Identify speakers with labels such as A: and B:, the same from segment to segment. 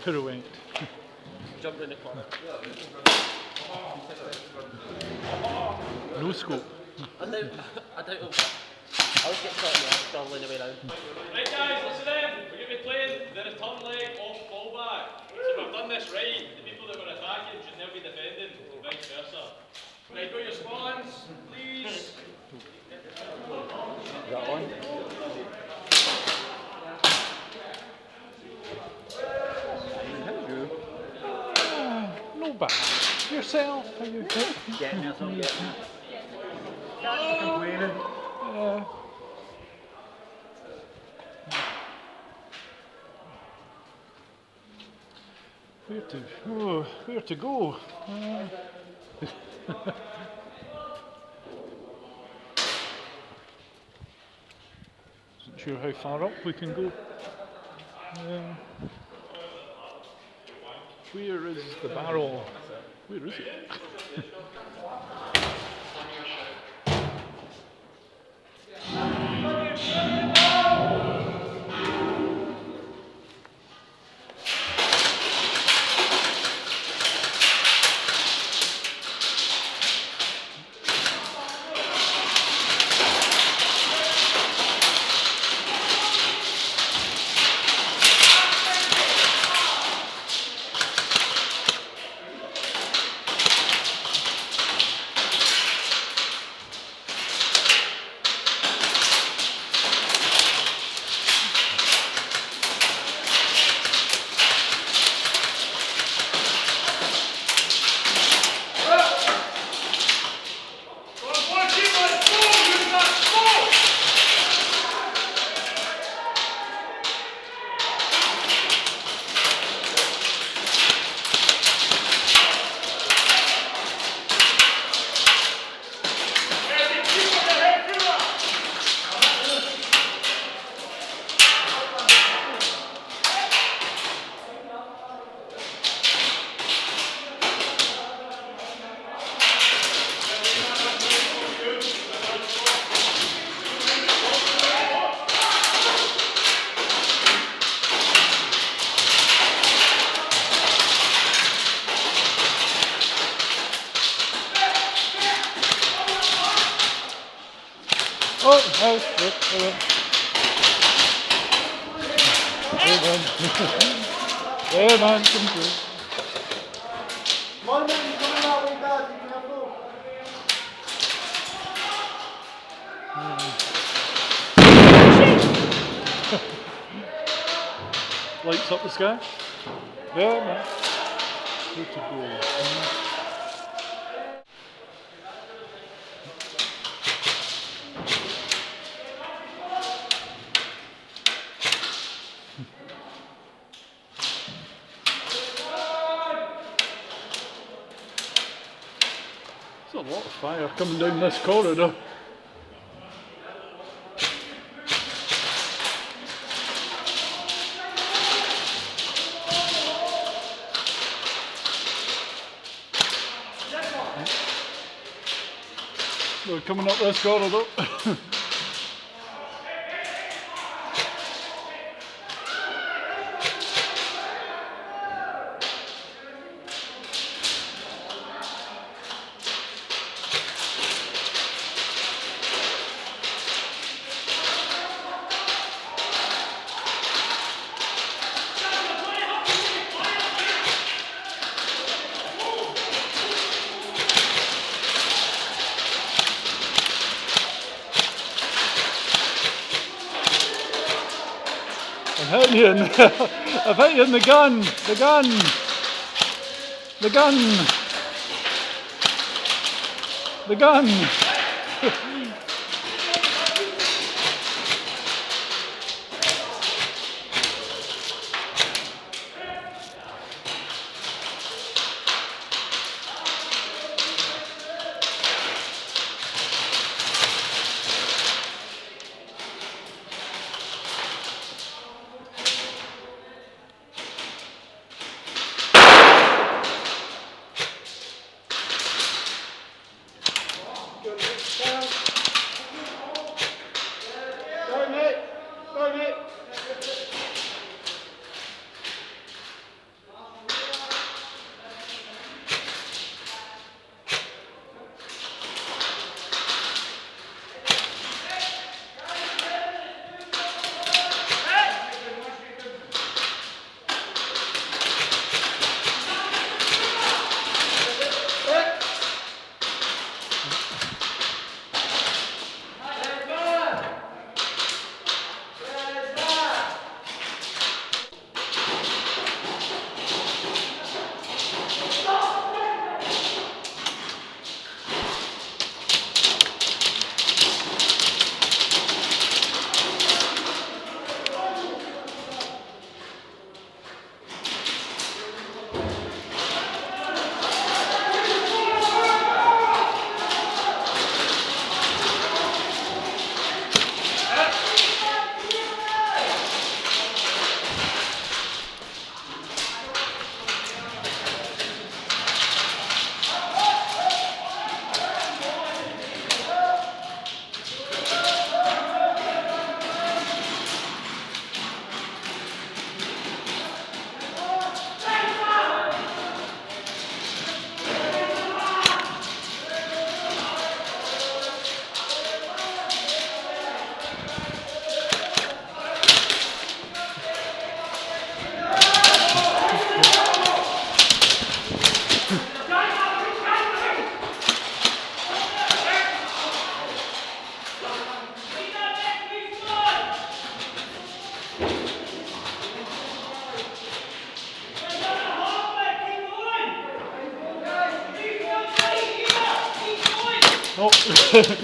A: pirouette.
B: Jump in the corner.
A: No scope.
B: I doubt it'll work. I'll just get started now, travelling the way round.
C: Right guys, listen in. We're going to be playing the return leg off fallback. So if we've done this right, the people that were attacking should now be defending, and vice versa. Right, go your spawns, please.
A: That one. No bad. Yourself, are you
D: Getting yourself getting it. Can't be complaining.
A: Where to go? Isn't sure how far up we can go. Where is the barrel? Where is it? Hey man, come through.
D: Come on, man, you're coming that way, Dad. You can have a
A: Lights up the sky. Yeah man. Where to go? There's a lot of fire coming down this corridor. We're coming up this corridor. I've hit you in the gun, the gun.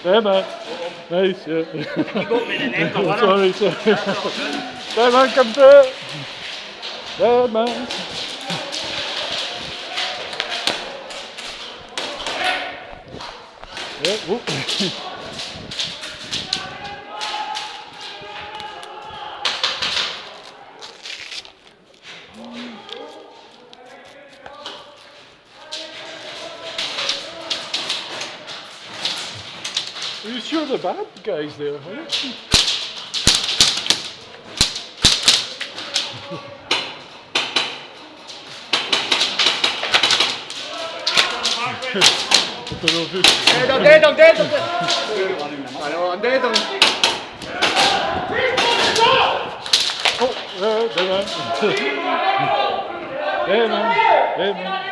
A: There, man. Nice, yeah.
B: You got me in the neck, I won.
A: Sorry.
B: That's not good.
A: There, man, come through. There, man. Yeah, whoop. Are you sure the bad guys there, huh?
D: I'm dead. I know, I'm dead.
A: Oh, there, man. There, man. There, man.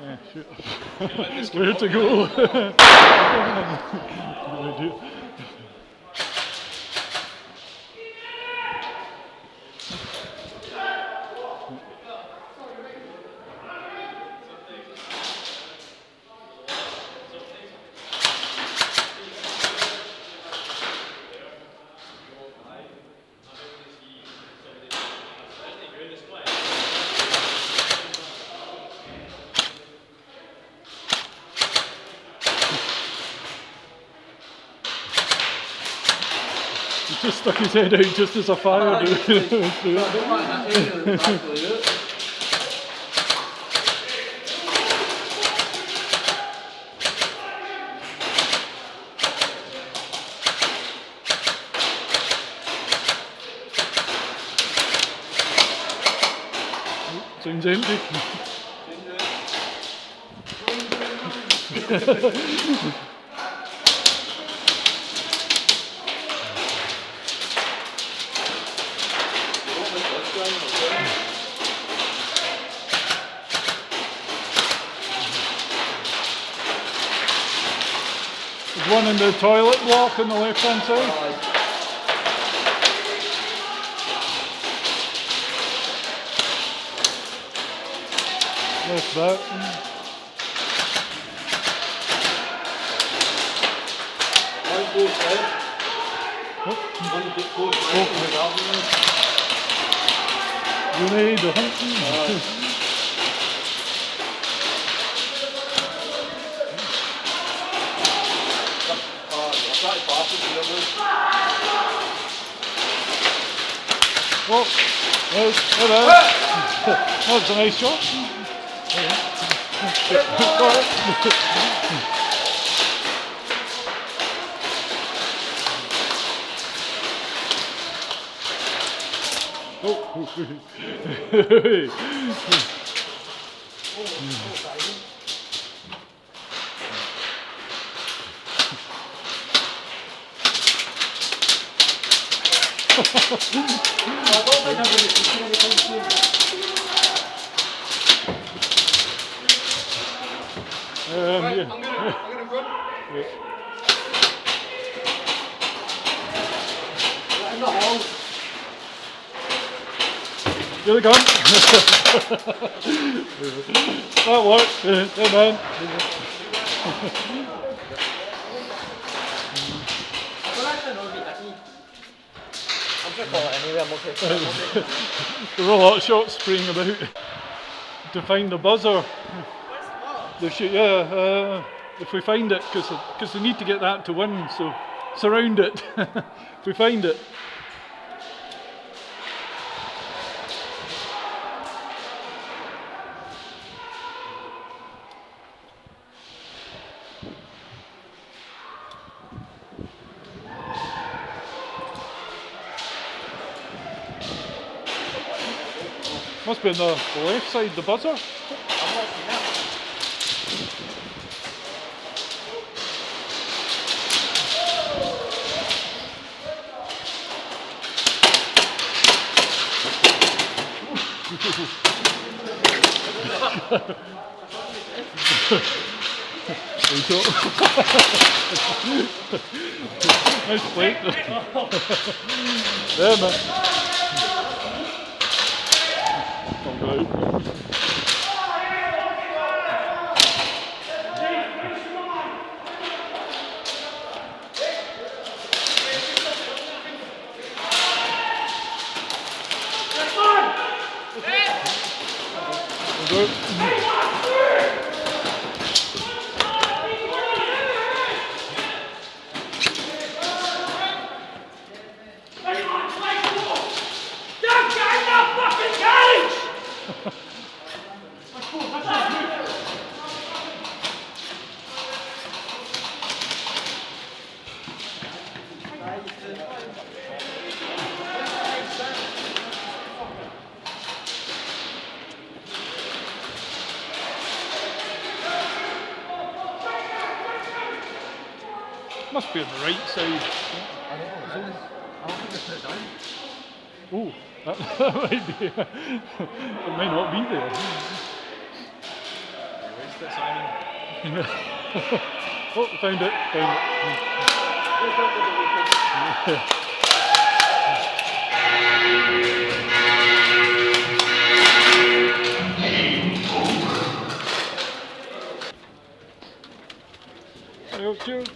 A: Yeah, shoot. Where to go? He just stuck his head out just as I fired it. Seems empty. There's one in the toilet block on the left hand side. That's that. Grenade or hunting. Oh, hello. That's a nice shot. Yeah.
D: I'm gonna run. In the hole.
A: Here they come. That worked. There, man.
B: I'm just call it anyway, I'm okay.
A: There were a lot of shots spraying about to find the buzzer. If we find it, because we need to get that to win, so surround it. If we find it. Must be on the left side, the buzzer.
B: I'm not seeing that.
A: There you go. Nice plate. There, man. All right. Good. Must be on the right side. Oh, that might be. It might not be there. Oh, found it. Cheers.